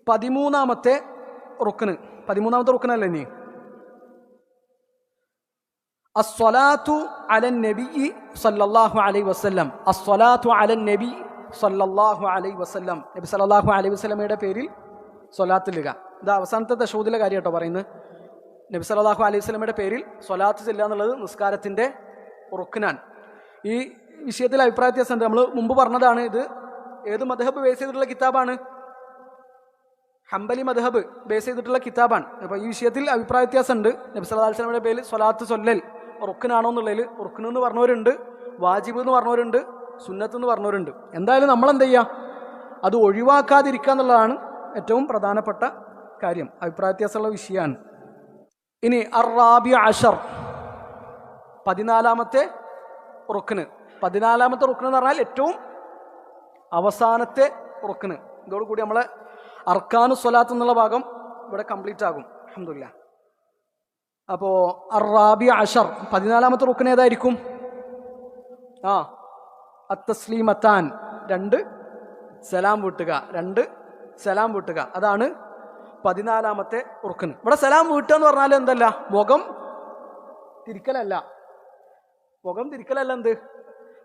13ാമത്തെ റുക്നല്ലേ ഇനി അസ്സലാത്തു അലൻ നബി സല്ലല്ലാഹു അലൈഹി വസല്ലം. അസ്സലാത്തു അലൻ നബി സല്ലല്ലാഹു അലൈഹി വസല്ലം. നബി സല്ലല്ലാഹു അലൈഹി വസല്ലമയുടെ പേരിൽ സ്വലാത്ത് ചെല്ലുക. ഇത് അവസാനത്തെ തശഹൂദിലെ കാര്യം കേട്ടോ പറയുന്നത്. നബി സല്ലല്ലാഹു അലൈഹി വസല്ലമയുടെ പേരിൽ സ്വലാത്ത് ചെല്ലുക എന്നുള്ളത് നിസ്കാരത്തിൻ്റെ റുക്നാൻ. ഈ വിഷയത്തിൽ അഭിപ്രായ വ്യത്യാസമുണ്ട്. നമ്മൾ മുമ്പ് പറഞ്ഞതാണ്. ഇത് ഏത് മദ്ഹബ് ബേസ് ചെയ്തിട്ടുള്ള കിതാബാണ്? ഹംബലി മദ്ഹബ് ബേസ് ചെയ്തിട്ടുള്ള കിതാബാണ്. അപ്പോൾ ഈ വിഷയത്തിൽ അഭിപ്രായ വ്യത്യാസമുണ്ട്. നബി സല്ലല്ലാഹു അലൈഹി വസല്ലമയുടെ പേരിൽ സ്വലാത്ത് ചൊല്ലൽ റുക്നാണോ എന്നുള്ളതിൽ റുക്ൻ എന്ന് പറഞ്ഞവരുണ്ട്, വാജിബ് എന്ന് പറഞ്ഞവരുണ്ട്, സുന്നത്ത് എന്ന് പറഞ്ഞവരുണ്ട്. എന്തായാലും നമ്മളെന്ത് ചെയ്യുക? അത് ഒഴിവാക്കാതിരിക്കുക എന്നുള്ളതാണ് ഏറ്റവും പ്രധാനപ്പെട്ട കാര്യം. അഭിപ്രായ വ്യത്യാസമുള്ള വിഷയമാണ്. ഇനി അർ-റാബി അശർ, 14ാമത്തെ റുക്ന്. 14ാമത്തെ റുക്ന് എന്ന് പറഞ്ഞാൽ ഏറ്റവും അവസാനത്തെ റുക്ന്. ഇതോടുകൂടി നമ്മളെ അർക്കാനു സ്വലാത്ത് എന്നുള്ള ഭാഗം ഇവിടെ കംപ്ലീറ്റ് ആകും അൽഹംദുലില്ലാഹ്. അപ്പോൾ അർ-റാബി അശർ, 14ാമത്തെ റുക്ന് ഏതായിരിക്കും? അത്തസ്ലീമത്താൻ, 2 സലാം വീട്ടുക. അതാണ് 14ാമത്തെ റുക്ന്. ഇവിടെ സലാം വീട്ടുക എന്ന് പറഞ്ഞാൽ എന്തല്ല? മുഖം തിരിക്കലല്ല. എന്ത്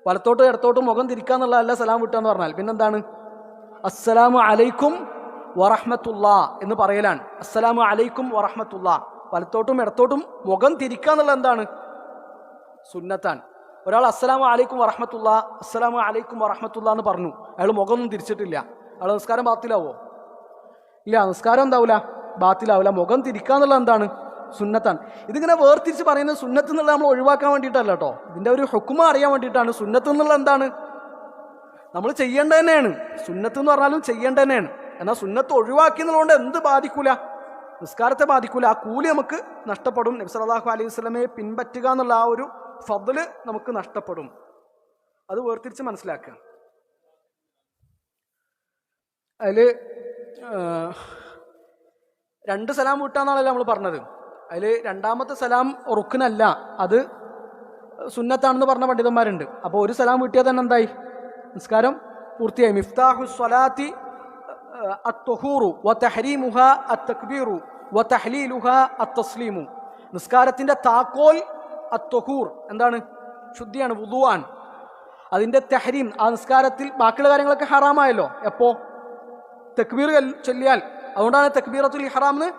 വലത്തോട്ടും ഇടത്തോട്ടും മുഖം തിരിക്കുക എന്നുള്ളതല്ല സലാം വീട്ടുക എന്ന് പറഞ്ഞാൽ. പിന്നെന്താണ്? അസ്സലാമു അലൈക്കും വറഹ്മത്തുള്ളാ എന്ന് പറയലാണ്. അസ്സലാമു അലൈക്കും വറഹ്മത്തുള്ളാ. വലത്തോട്ടും ഇടത്തോട്ടും മുഖം തിരിക്കുക എന്നുള്ളത് എന്താണ്? സുന്നത്താണ്. ഒരാൾ അസ്സലാമു അലൈക്കും വറഹ്മത്തുള്ളാ, അസ്സലാമു അലൈക്കും വറഹ്മത്തുള്ളാ എന്ന് പറഞ്ഞു, അയാൾ മുഖമൊന്നും തിരിച്ചിട്ടില്ല, അയാൾ നിസ്കാരം ബാത്തിലാവോ? ഇല്ല, നിസ്കാരം എന്താവില്ല, ബാത്തിലാവില്ല. മുഖം തിരിക്കുക എന്നുള്ളത് എന്താണ്? സുന്നത്താണ്. ഇതിങ്ങനെ വേർതിരിച്ച് പറയുന്നത് സുന്നത്ത് എന്നുള്ളത് നമ്മൾ ഒഴിവാക്കാൻ വേണ്ടിയിട്ടല്ല കേട്ടോ. ഇതിൻ്റെ ഒരു ഹുക്മ അറിയാൻ വേണ്ടിയിട്ടാണ്. സുന്നത്ത് എന്നുള്ളത് എന്താണ്? നമ്മൾ ചെയ്യേണ്ടത് തന്നെയാണ്. സുന്നത്ത് എന്ന് പറഞ്ഞാലും ചെയ്യേണ്ടത് തന്നെയാണ്. എന്നാൽ സുന്നത്ത് ഒഴിവാക്കി എന്നുള്ളതുകൊണ്ട് എന്ത് ബാധിക്കൂല? നിസ്കാരത്തെ ബാധിക്കൂല. ആ കൂലി നമുക്ക് നഷ്ടപ്പെടും. നബി സല്ലല്ലാഹു അലൈഹി വസല്ലമയെ പിൻപറ്റുക എന്നുള്ള ആ ഒരു ഫദ്ല് നമുക്ക് നഷ്ടപ്പെടും. അത് വേർതിരിച്ച് മനസ്സിലാക്കുക. അതിൽ 2 സലാം വീട്ടാന്നാണല്ലോ നമ്മൾ പറഞ്ഞത്. അതിൽ 2ാമത്തെ സലാം റുക്നല്ല, അത് സുന്നത്താണെന്ന് പറഞ്ഞ പണ്ഡിതന്മാരുണ്ട്. അപ്പോൾ 1 സലാം വീട്ടിയാൽ തന്നെ എന്തായി? നിസ്കാരം പൂർത്തിയായി. മിഫ്താഹു സ്വലാത്തി അത്തൊഹൂറു വതഹരീമുഹ അത്തക്ബീറു വതഹ്ലീലുഹ അത്തസ്ലീമു. നിസ്കാരത്തിൻ്റെ താക്കോൽ അത്തൊഹൂർ, എന്താണ്? ശുദ്ധിയാണ്, വുദുവാണ്. അതിൻ്റെ തഹരീം, ആ നിസ്കാരത്തിൽ ബാക്കിയുള്ള കാര്യങ്ങളൊക്കെ ഹറാമായല്ലോ. എപ്പോ? തക്ബീർ ചൊല്ലിയാൽ. അതുകൊണ്ടാണ് തക്ബീറത്തുൽ ഇഹ്റാം എന്ന്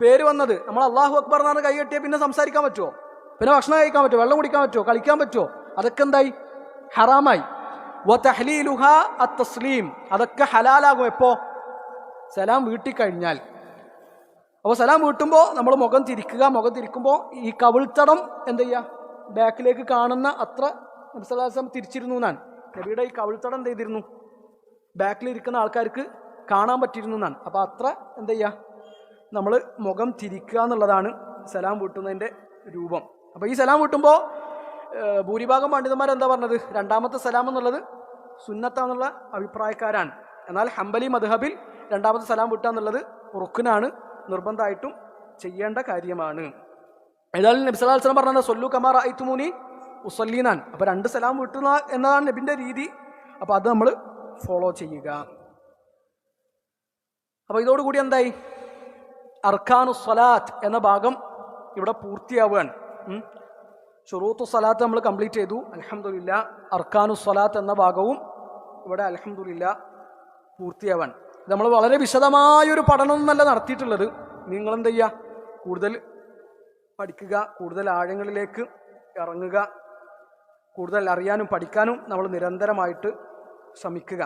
പേര് വന്നത്. നമ്മൾ അല്ലാഹു അക്ബർ എന്നാണ് കൈ കെട്ടിയാൽ പിന്നെ സംസാരിക്കാൻ പറ്റുമോ? പിന്നെ ഭക്ഷണം കഴിക്കാൻ പറ്റുമോ? വെള്ളം കുടിക്കാൻ പറ്റുമോ? കളിക്കാൻ പറ്റുമോ? അതൊക്കെ എന്തായി? ഹറാമായി. വതഹ്ലീലുഹ അത്തസ്ലീം, അതൊക്കെ ഹലാലാകും എപ്പോ? സലാം വീട്ടിക്കഴിഞ്ഞാൽ. അപ്പോൾ സലാം വീട്ടുമ്പോൾ നമ്മൾ മുഖം തിരിക്കുക. മുഖം തിരിക്കുമ്പോൾ ഈ കവിൾത്തടം എന്ത് ചെയ്യുക? ബാക്കിലേക്ക് കാണുന്ന അത്ര നബി സല്ലല്ലാഹു അലൈഹി വസല്ലം തിരിച്ചിരുന്നു എന്നാണ്. നബിയുടെ ഈ കവിൾത്തടം എന്ത് ചെയ്തിരുന്നു? ബാക്കിലിരിക്കുന്ന ആൾക്കാർക്ക് കാണാൻ പറ്റിയിരുന്നു എന്നാണ്. അപ്പോൾ അത്ര എന്ത് ചെയ്യുക? നമ്മൾ മുഖം തിരിക്കുക എന്നുള്ളതാണ് സലാം വീട്ടുന്നതിൻ്റെ രൂപം. അപ്പോൾ ഈ സലാം വീട്ടുമ്പോൾ ഭൂരിഭാഗം പണ്ഡിതന്മാരെന്താ പറഞ്ഞത്? 2ാമത്തെ സലാം എന്നുള്ളത് സുന്നത്താന്നുള്ള അഭിപ്രായക്കാരാണ്. എന്നാൽ ഹംബലി മദ്ഹബിൽ 2ാമത്തെ സലാം വീട്ടുക എന്നുള്ളത് റുക്നാണ്, നിർബന്ധമായിട്ടും ചെയ്യേണ്ട കാര്യമാണ്. ഏതായാലും നബി സല്ലല്ലാഹു അലൈഹി വസല്ലം പറഞ്ഞത് സൊല്ലു കമാ റഅയ്തുമൂനി ഉസല്ലീനാൻ. അപ്പോൾ 2 സലാം വീട്ടുക എന്നതാണ് നബിൻ്റെ രീതി. അപ്പോൾ അത് നമ്മൾ ഫോളോ ചെയ്യുക. അപ്പോൾ ഇതോടുകൂടി എന്തായി? അർക്കാനു സ്വലാത്ത് എന്ന ഭാഗം ഇവിടെ പൂർത്തിയാവുകയാണ്. ഷുറൂത്തു സ്വലാത്ത് നമ്മൾ കംപ്ലീറ്റ് ചെയ്തു അൽഹംദുലില്ലാ. അർക്കാനു സ്വലാത്ത് എന്ന ഭാഗവും ഇവിടെ അൽഹംദുലില്ലാ പൂർത്തിയാവാൻ. ഇത് നമ്മൾ വളരെ വിശദമായൊരു പഠനമൊന്നല്ല നടത്തിയിട്ടുള്ളത്. നിങ്ങളെന്ത് ചെയ്യുക? കൂടുതൽ പഠിക്കുക, കൂടുതൽ ആഴങ്ങളിലേക്ക് ഇറങ്ങുക, കൂടുതൽ അറിയാനും പഠിക്കാനും നമ്മൾ നിരന്തരമായിട്ട് ശ്രമിക്കുക.